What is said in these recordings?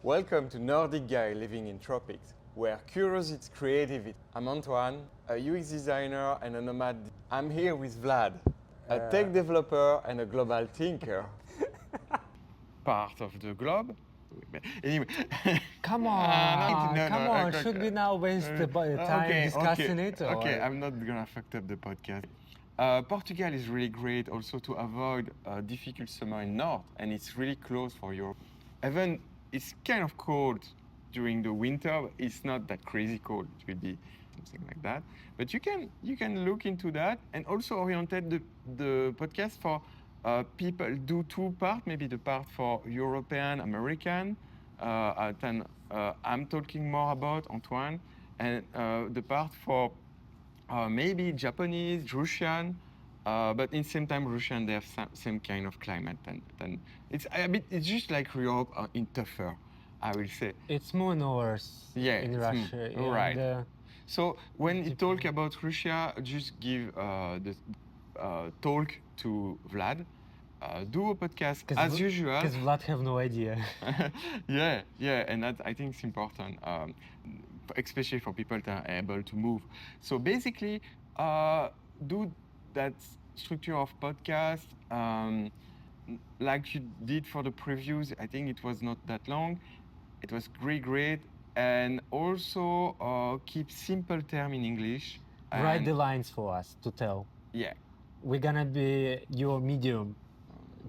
Welcome to Nordic Guy Living in Tropics, where curiosity, creativity. I'm Antoine, a UX designer and a nomad. I'm here with Vlad, a tech developer and a global thinker. Part of the globe. Anyway. Come on, come on. Okay. Should we now waste the time discussing it? Or? Okay, I'm not gonna fuck up the podcast. Portugal is really great also to avoid a difficult summer in north, and it's really close for Europe. Even it's kind of cold during the winter, but it's not that crazy cold. It will be something like that. But you can look into that and also orientate the podcast for people. Do two parts, maybe the part for European, American. Then I'm talking more about Antoine, and the part for maybe Japanese, Russian, but in same time Russian they have same kind of climate, and it's a bit. It's just like Europe in tougher, I will say. It's more north in Russia. Right. So when you talk about Russia, just give the talk to Vlad. Do a podcast as usual. Because Vlad have no idea. yeah, and that I think it's important, especially for people that are able to move. So basically, do that structure of podcast like you did for the previews. I think it was not that long. It was great, and also keep simple term in English. Write the lines for us to tell. Yeah. We're gonna be your medium.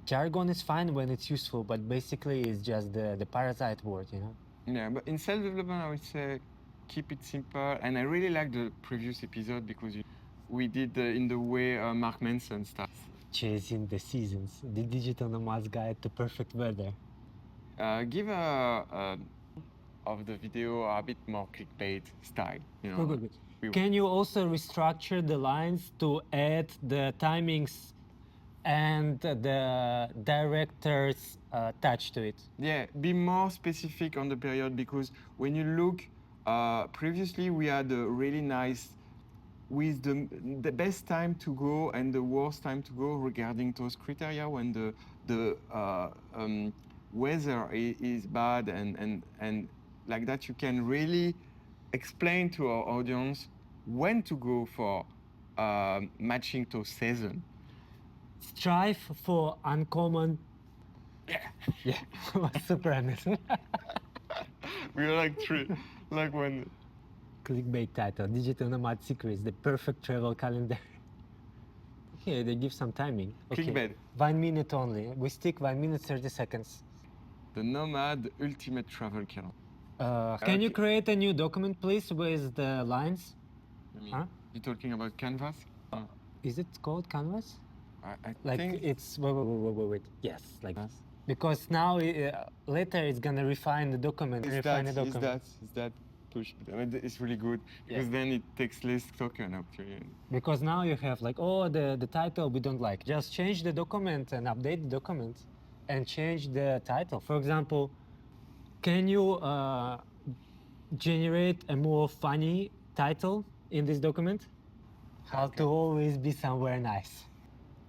Jargon is fine when it's useful, but basically it's just the parasite word, you know? Yeah, but in self-development, I would say keep it simple. And I really like the previous episode because we did in the way Mark Manson starts. Chasing the seasons, the digital nomads guide to perfect weather. Give of the video a bit more clickbait style, you know? Good. Can you also restructure the lines to add the timings and the director's touch to it? Yeah, be more specific on the period, because when you look, previously we had a really nice, with the best time to go and the worst time to go regarding those criteria when the weather is bad and like that, you can really explain to our audience when to go for matching to season. Strive for uncommon. Yeah, super honest. We are like three, like when. Clickbait title: Digital Nomad Secrets, the perfect travel calendar. Here they give some timing. Okay. Clickbait. 1 minute only. We stick 1 minute 30 seconds. The Nomad Ultimate Travel Calendar. Can you create a new document, please, with the lines? You're talking about Canvas? Is it called Canvas? I think it's wait. Yes, like that. Because now later it's gonna refine the document. Is that push? I mean, it's really good because then it takes less token up to you. Because now you have like, oh, the title we don't like. Just change the document and update the document and change the title. For example, can you generate a more funny title in this document? How to always be somewhere nice.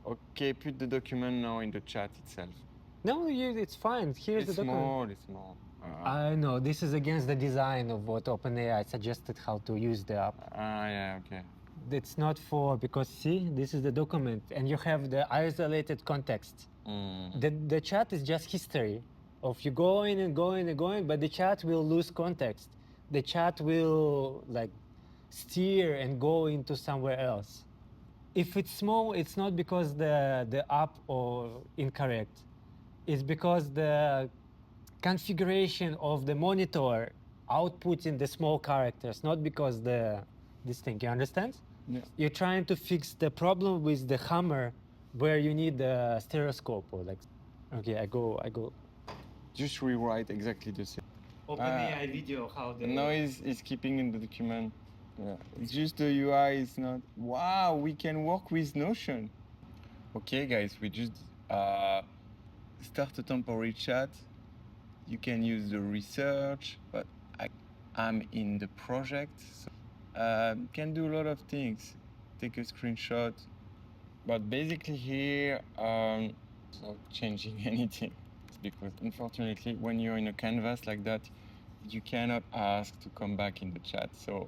Okay, put the document now in the chat itself. No, it's fine. Here's the document. It's small. I know, this is against the design of what OpenAI suggested how to use the app. Yeah, okay. It's not for, because see, this is the document and you have the isolated context. The chat is just history of you going and going and going, but the chat will lose context. The chat will like steer and go into somewhere else. If it's small, it's not because the app or incorrect. It's because the configuration of the monitor outputting the small characters, not because this thing. You understand? Yeah. You're trying to fix the problem with the hammer, where you need the stereoscope or like. Okay, I go. Just rewrite exactly the same. OpenAI video how the noise is keeping in the document. Yeah, it's just the UI is not. Wow, we can work with Notion. Okay, guys, we just start a temporary chat. You can use the research, but I'm in the project, so can do a lot of things. Take a screenshot, but basically here, not changing anything. because unfortunately, when you're in a canvas like that, you cannot ask to come back in the chat. So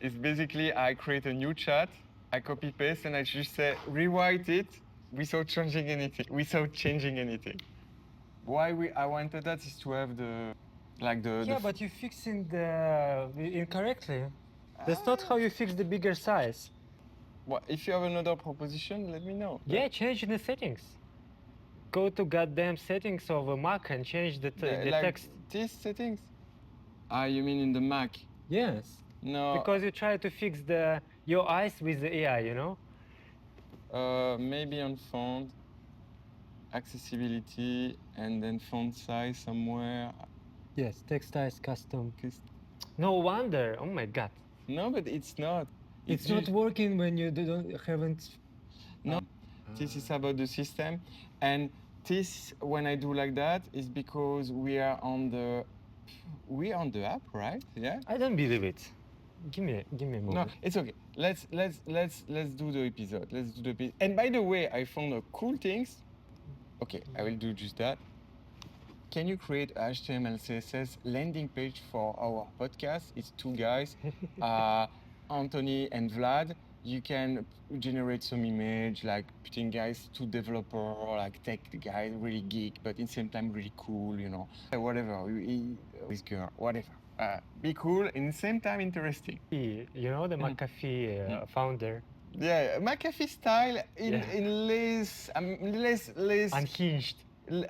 it's basically I create a new chat, I copy paste, and I just say rewrite it without changing anything. Why I wanted that is to have the Yeah, but you're fixing the incorrectly. That's not how you fix the bigger size. Well, if you have another proposition, let me know. Yeah, change the settings. Go to goddamn settings of a Mac and change the like text. These settings? You mean in the Mac? Yes. No. Because you try to fix your eyes with the AI, you know? Maybe on font, accessibility, and then font size somewhere. Yes, text size custom. No wonder. Oh my god. No, but it's not. It's not working when you haven't. No, this is about the system, and this when I do like that is because we are on the app, right? Yeah. I don't believe it. Give me a moment. No, it's okay. Let's do the episode. Let's do the episode. And by the way, I found a cool things. Okay, I will do just that. Can you create a HTML CSS landing page for our podcast? It's two guys, Anthony and Vlad. You can generate some image, like putting guys, two developer, like tech guy, really geek, but in the same time really cool, you know. Whatever, with girl, whatever. Be cool and in the same time interesting. You know the McAfee founder. Yeah, McAfee style in less Unhinged.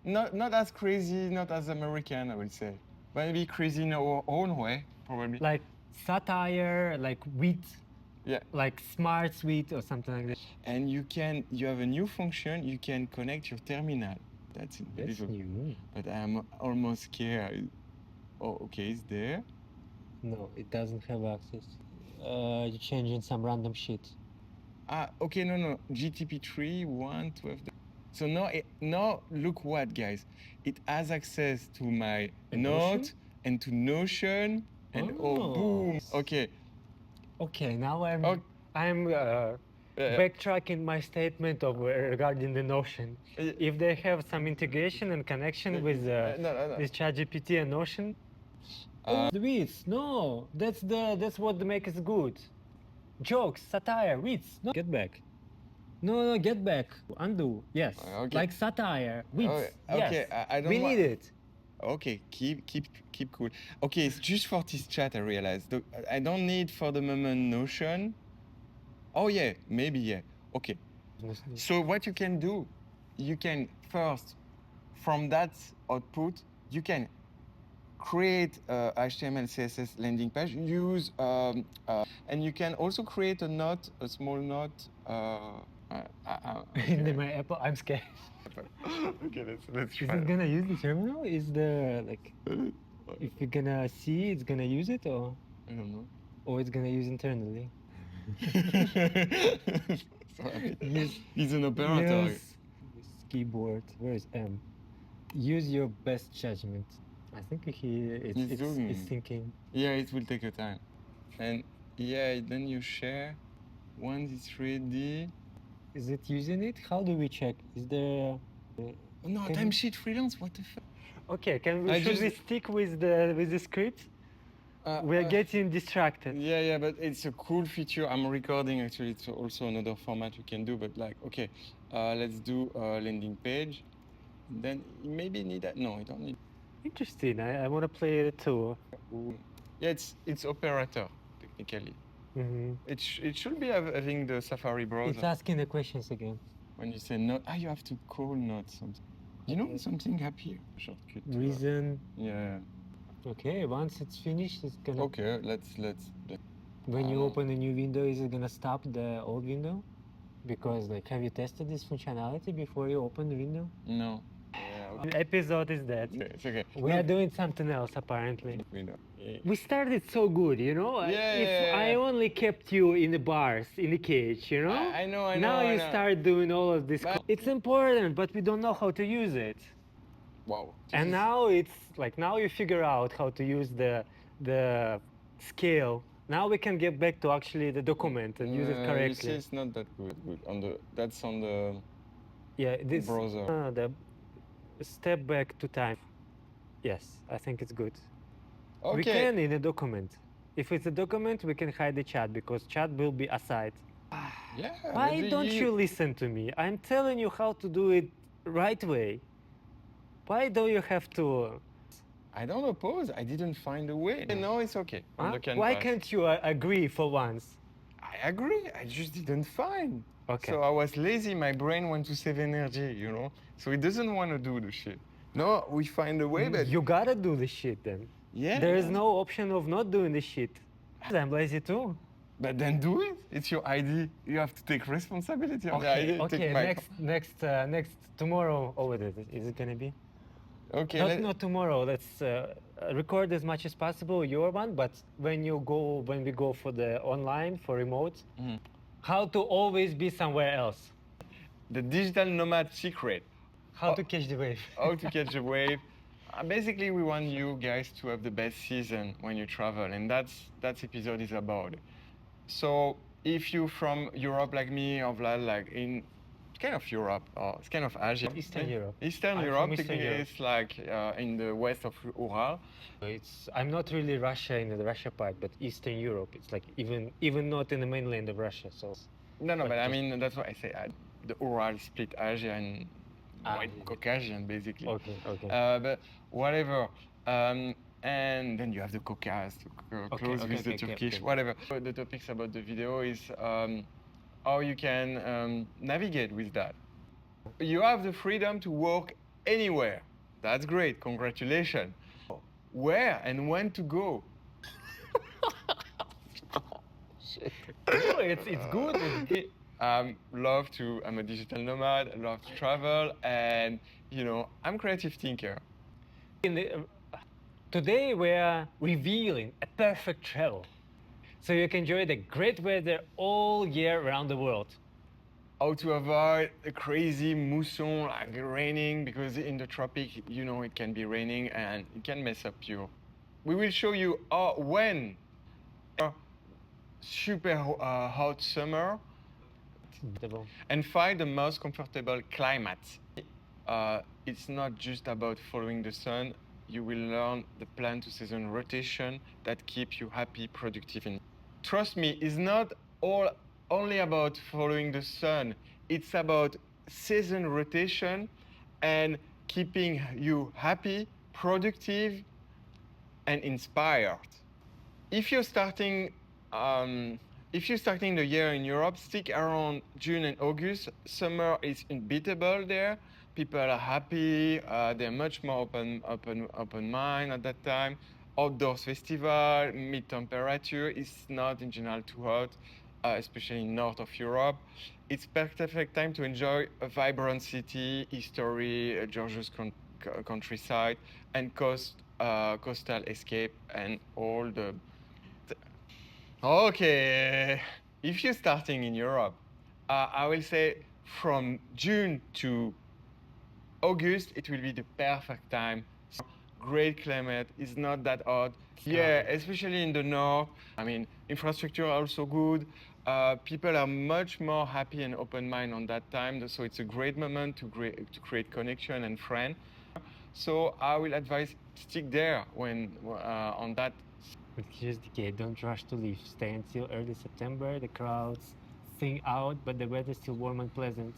Not as crazy, not as American, I would say. Maybe crazy in our own way, probably. Like satire, like wit. Yeah. Like smart wit or something like that. And you have a new function, you can connect your terminal. That's new. But I'm almost scared. Oh, okay, it's there. No, it doesn't have access. You're changing some random shit. Okay, no. GTP3, 1, 12. So now look what, guys. It has access to my Note and to Notion and boom. Okay. Okay, now I'm backtracking my statement of regarding the Notion. If they have some integration and connection with this ChatGPT and Notion. Wits, no, that's what makes it good. Jokes, satire, wits. No, get back. No, get back. Undo. Yes. Okay. Like satire, wits. Okay, yes. I don't. We need it. Okay, keep cool. Okay, it's just for this chat. I realized I don't need for the moment Notion. Oh yeah, maybe yeah. Okay. So what you can do, you can first, from that output, you can create a HTML CSS landing page. Use and you can also create a small note. In my Apple, I'm scared. Okay, let's try. Is it gonna use the terminal? Is the like, if you're gonna see, it's gonna use it, or I don't know. Or it's gonna use internally. Sorry. He's an operator. Yes. Keyboard. Where is M? Use your best judgment. I think it's thinking. Yeah, it will take a time. And yeah, then you share. Once it's ready. Is it using it? How do we check? Is there? No, timesheet freelance. What the fuck? Okay, should we stick with the script? We are getting distracted. Yeah, but it's a cool feature. I'm recording actually. It's also another format you can do. But like, okay, let's do a landing page. Then maybe need that. No, you don't need. Interesting. I want to play it too. Yeah, it's operator technically. Mm-hmm. It should be having the Safari browser. It's asking the questions again. When you say no, you have to call not something. You know something up here. Shortcut. Reason. Yeah. Okay, once it's finished, it's gonna. Okay, let's. When you open a new window, is it gonna stop the old window? Because like, have you tested this functionality before you open the window? No. Yeah, okay. The episode is dead. Okay, it's okay. We are doing something else apparently. Window. Yeah. We started so good, you know. If I only kept you in the bars, in the cage, you know. I know. Now you start doing all of this. It's important, but we don't know how to use it. Wow. And now it's like now you figure out how to use the scale. Now we can get back to actually the document and use it correctly. You see, it's not that good. That's on the this browser. step back to time. Yes, I think it's good. Okay. We can in a document. If it's a document, we can hide the chat because chat will be aside. Yeah. Why but don't you listen to me? I'm telling you how to do it right way. Why do you have to? I don't oppose. I didn't find a way. No, it's okay. On the canvas. Why can't you agree for once? I agree. I just didn't find. Okay. So I was lazy. My brain wants to save energy, you know. So it doesn't want to do the shit. No, we find a way, but You gotta do the shit then. yeah. There is no option of not doing the shit. I'm lazy too. But then do it. It's your ID. You have to take responsibility of the ID. Okay. Take my... Next tomorrow. Oh, what is it gonna be? Okay. Not tomorrow. Let's record as much as possible your one. But when we go for the online for remote, how to always be somewhere else. The digital nomad secret. How to catch the wave. How to catch a wave. Basically, we want you guys to have the best season when you travel, and that episode is about it. So if you're from Europe like me, or like in kind of Europe, or it's kind of Asia. Eastern Europe. Eastern I'm Europe, from Eastern technically Europe. it's like in the west of Ural. I'm not really Russia in the Russia part, but Eastern Europe. It's like even not in the mainland of Russia. So No, but I mean that's what I say. The Ural split Asia and white Caucasian, basically. Okay. But whatever. And then you have the Caucasus to close with the Turkish, whatever. The topics about the video is how you can navigate with that. You have the freedom to work anywhere. That's great. Congratulations. Where and when to go? No, it's good. I'm a digital nomad. I love to travel, and I'm a creative thinker. Today we are revealing a perfect travel, so you can enjoy the great weather all year around the world. How to avoid a crazy mousson, like raining, because in the tropic, it can be raining and it can mess up you. We will show you when super hot summer and find the most comfortable climate. It's not just about following the sun. You will learn the plan to season rotation that keep you happy, productive. And trust me, it's not only about following the sun. It's about season rotation and keeping you happy, productive, and inspired. If you're starting the year in Europe, stick around June and August. Summer is unbeatable there. People are happy. They're much more open mind at that time. Outdoors festival, mid temperature. It's not in general too hot, especially in north of Europe. It's perfect time to enjoy a vibrant city, history, Georgia's countryside, and coastal escape and all the. Okay, if you're starting in Europe, I will say from June to August, it will be the perfect time. Great climate, it's not that hot. Yeah, especially in the north. I mean, infrastructure are also good. People are much more happy and open-minded on that time. So it's a great moment to create connection and friend. So I will advise stick there on that. But here's the key, don't rush to leave. Stay until early September. The crowds thin out, but the weather is still warm and pleasant.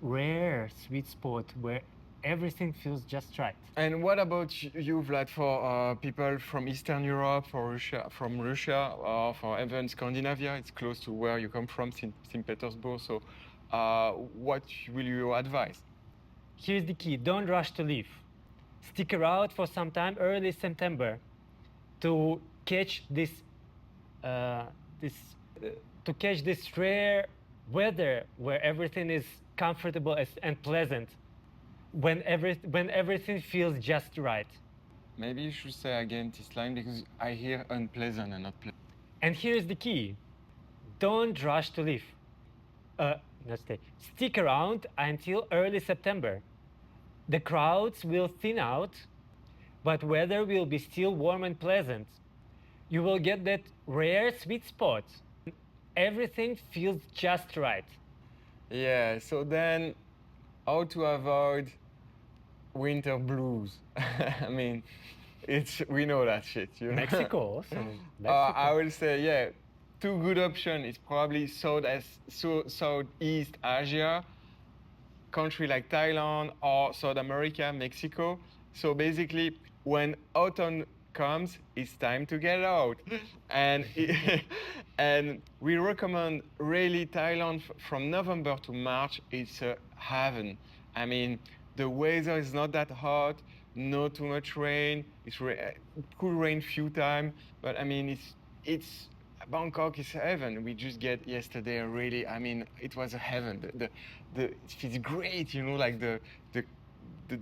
Rare sweet spot where everything feels just right. And what about you, Vlad, for people from Eastern Europe, from Russia, or for even Scandinavia? It's close to where you come from, St. Petersburg. So what will you advise? Here's the key, don't rush to leave. Stick around for some time, early September, to catch this rare weather where everything is comfortable and pleasant, when everything feels just right. Maybe you should say again this line, because I hear unpleasant and not pleasant. And here's the key, don't rush to leave. Stick around until early September. The crowds will thin out, but weather will be still warm and pleasant. You will get that rare sweet spot. Everything feels just right. Yeah, so then how to avoid winter blues. I mean, we know that shit. You know? Mexico also. I will say, yeah, two good options is probably Southeast Asia, country like Thailand or South America, Mexico. So basically, when autumn comes, it's time to get out, and and we recommend really Thailand from November to March. It's a heaven. I mean, the weather is not that hot, not too much rain. It could rain few times, but I mean it's Bangkok is heaven. We just get yesterday really. I mean, it was a heaven. It's great, you know, like the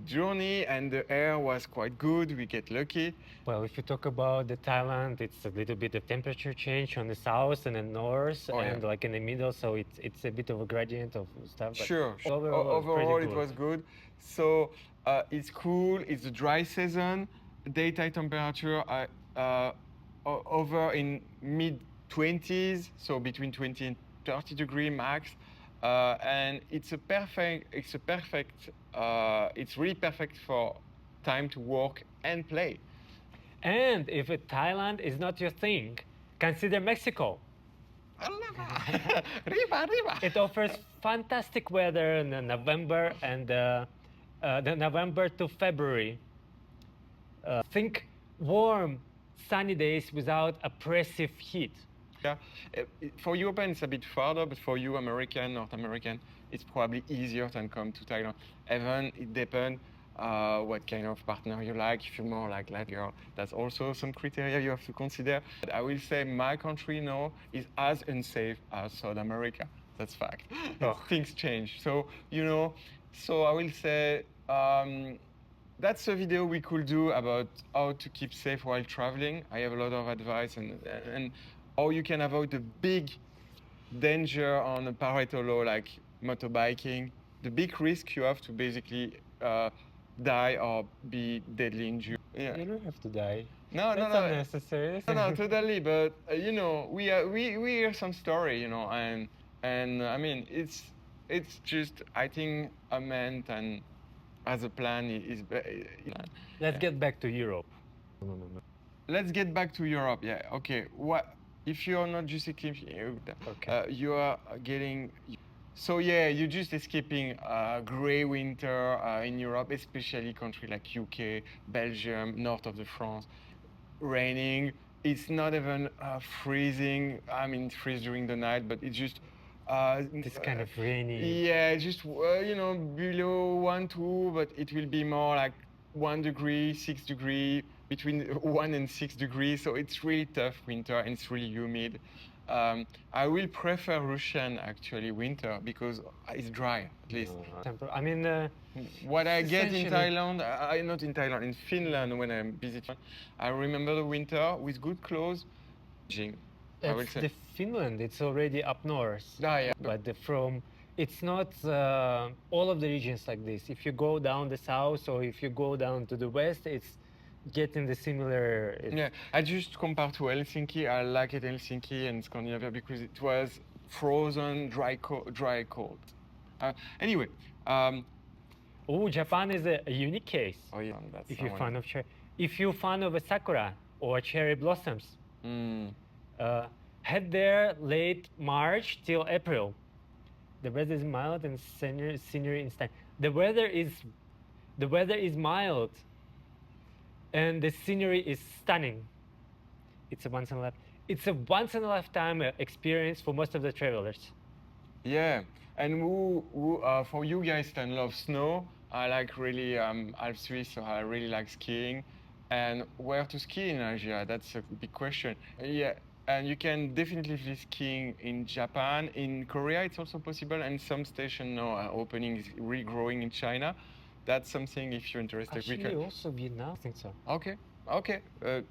journey and the air was quite good. We get lucky. Well, if you talk about the Thailand, it's a little bit of temperature change on the south and the north, and like in the middle, so it's a bit of a gradient of stuff. But Sure. overall, It was good. So it's cool. It's the dry season. Daytime temperature over in mid 20s, so between 20 and 30 degree max. And it's really perfect for time to work and play. And if Thailand is not your thing, consider Mexico. Riba. It offers fantastic weather in November and the November to February. Think warm, sunny days without oppressive heat. Yeah, for European it's a bit farther, but for you American, North American, it's probably easier to come to Thailand. Even it depends what kind of partner you like. If you're more like that girl, that's also some criteria you have to consider. But I will say my country now is as unsafe as South America. That's fact. Things change. So, you know, so I will say that's a video we could do about how to keep safe while traveling. I have a lot of advice and how you can avoid the big danger on a Pareto law like motorbiking. The big risk you have to basically die or be deadly injured. Yeah. You don't have to die. No, That's unnecessary. No, totally. But you know, we hear some story, you know, and I mean, it's just I think a man and as a plan is. Let's get back to Europe. No. Let's get back to Europe. Yeah. Okay. What if you're not just escaping? You are getting. So yeah, you're just escaping grey winter in Europe, especially countries like UK, Belgium, north of the France. Raining. It's not even freezing. I mean, it freezes during the night, but it's just. This kind of rainy. Yeah, just you know, below 1, 2, but it will be more like 1 degree, 6 degree, between 1 and 6 degrees. So it's really tough winter and it's really humid. I will prefer Russian actually winter because it's dry at least. I mean, what I get in Thailand, not in Thailand, in Finland when I'm visiting, I remember the winter with good clothes. It's the Finland. It's already up north. Yeah. But it's not all of the regions like this. If you go down the south or if you go down to the west, it's getting the similar. Yeah, I just compare to Helsinki. I like it Helsinki and Scandinavia because it was frozen, dry, cold. Anyway. Japan is a unique case. Oh yeah, that's. If you're fan of if you're fan of a sakura or cherry blossoms, head there late March till April. The weather is mild and scenery instant. The weather is mild. And the scenery is stunning. It's a once in a lifetime experience for most of the travelers. Yeah, and for you guys that love snow, I like really Alp Swiss, so I really like skiing. And where to ski in Asia? That's a big question. Yeah, and you can definitely skiing in Japan. In Korea, it's also possible, and some stations now are opening, is really growing in China. That's something if you're interested. Actually, also Vietnam, I think so. Okay.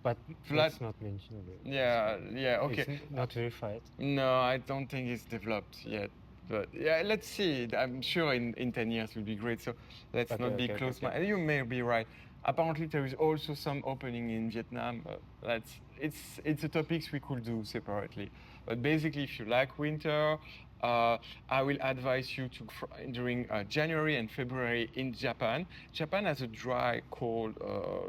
But let's not mention it. Yeah. Okay. It's not verified. No, I don't think it's developed yet. But yeah, let's see. I'm sure in 10 years it will be great. So let's not be close. Okay. You may be right. Apparently, there is also some opening in Vietnam. But it's a topics we could do separately. But basically, if you like winter, I will advise you to during January and February in Japan. Japan has a dry, cold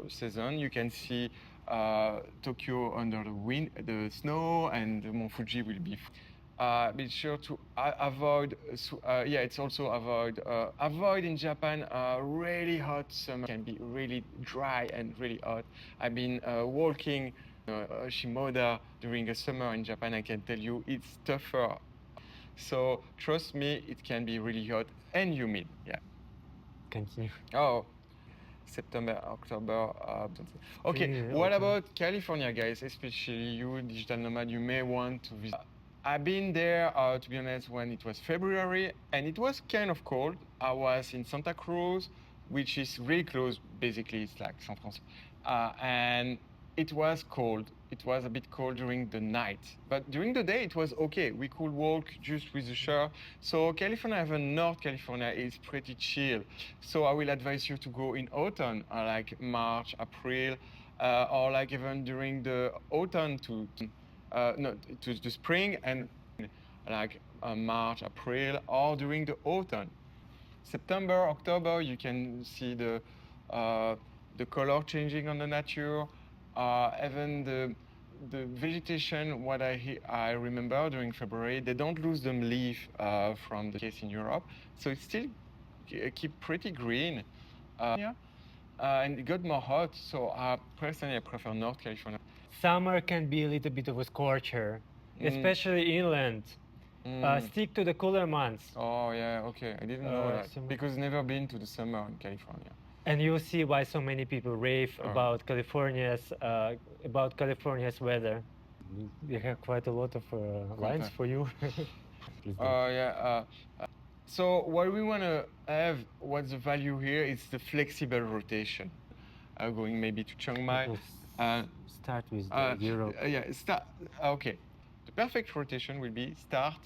season. You can see Tokyo under the snow, and Mount Fuji will be. Be sure to avoid. It's also avoid in Japan. Really hot summer can be really dry and really hot. I've been walking Shimoda during the summer in Japan. I can tell you it's tougher. So trust me, it can be really hot and humid. Yeah. Continue. Oh, September, October. Okay, Yeah, what okay. about California, guys? Especially you, digital nomad, you may want to visit. I've been there, to be honest, when it was February, and it was kind of cold. I was in Santa Cruz, which is really close, basically, it's like San Francisco. And it was cold. It was a bit cold during the night. But during the day, it was okay. We could walk just with the shirt. So California, even North California, is pretty chill. So I will advise you to go in autumn, like March, April, or like even during the autumn to the spring, and like March, April, or during the autumn. September, October, you can see the color changing on the nature, even the vegetation. What I remember during February, they don't lose the leaf from the case in Europe, so it still keep pretty green. And it got more hot, so personally I prefer North California. Summer can be a little bit of a scorcher, especially inland. Stick to the cooler months. Oh yeah, okay. I didn't know that because never been to the summer in California. And you'll see why so many people rave about California's weather. We have quite a lot of lines for you. So what we want to have, what's the value here, is the flexible rotation. Going maybe to Chiang Mai. Start with Europe. Okay. The perfect rotation will be start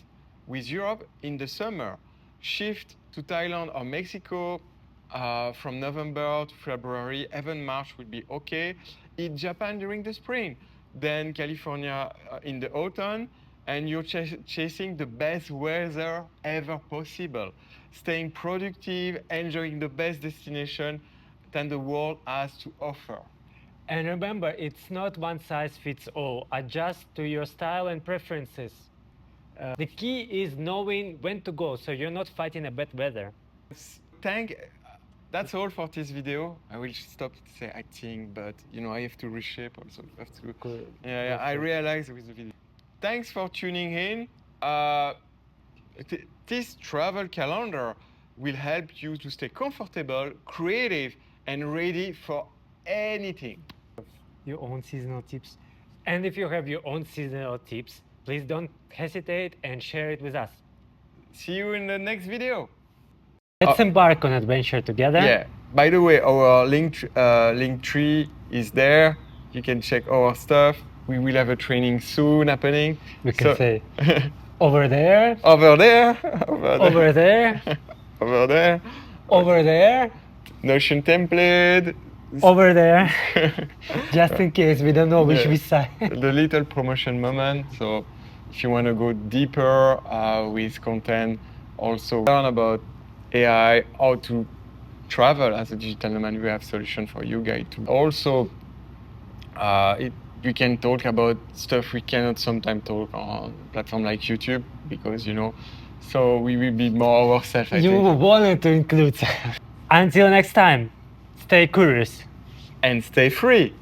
with Europe in the summer, shift to Thailand or Mexico from November to February, even March would be okay. In Japan during the spring, then California in the autumn, and you're chasing the best weather ever possible, staying productive, enjoying the best destination that the world has to offer. And remember, it's not one size fits all. Adjust to your style and preferences. The key is knowing when to go, so you're not fighting a bad weather. That's all for this video. I will stop to say acting, but I have to reshape also. I realize with the video. Thanks for tuning in. This travel calendar will help you to stay comfortable, creative, and ready for anything. Your own seasonal tips. And if you have your own seasonal tips, please don't hesitate and share it with us. See you in the next video. Let's embark on adventure together. Yeah. By the way, our link tree is there. You can check our stuff. We will have a training soon happening. We can say over there. Over there. Over there. Over there. Over there. Notion template. Over there. Just in case we don't know which we side. The little promotion moment. So if you want to go deeper with content, also learn about AI, how to travel as a digital nomad, we have solution for you guys too. Also, you can talk about stuff we cannot sometimes talk on platform like YouTube because so we will be more ourselves. You wanted to include. Until next time, stay curious and stay free.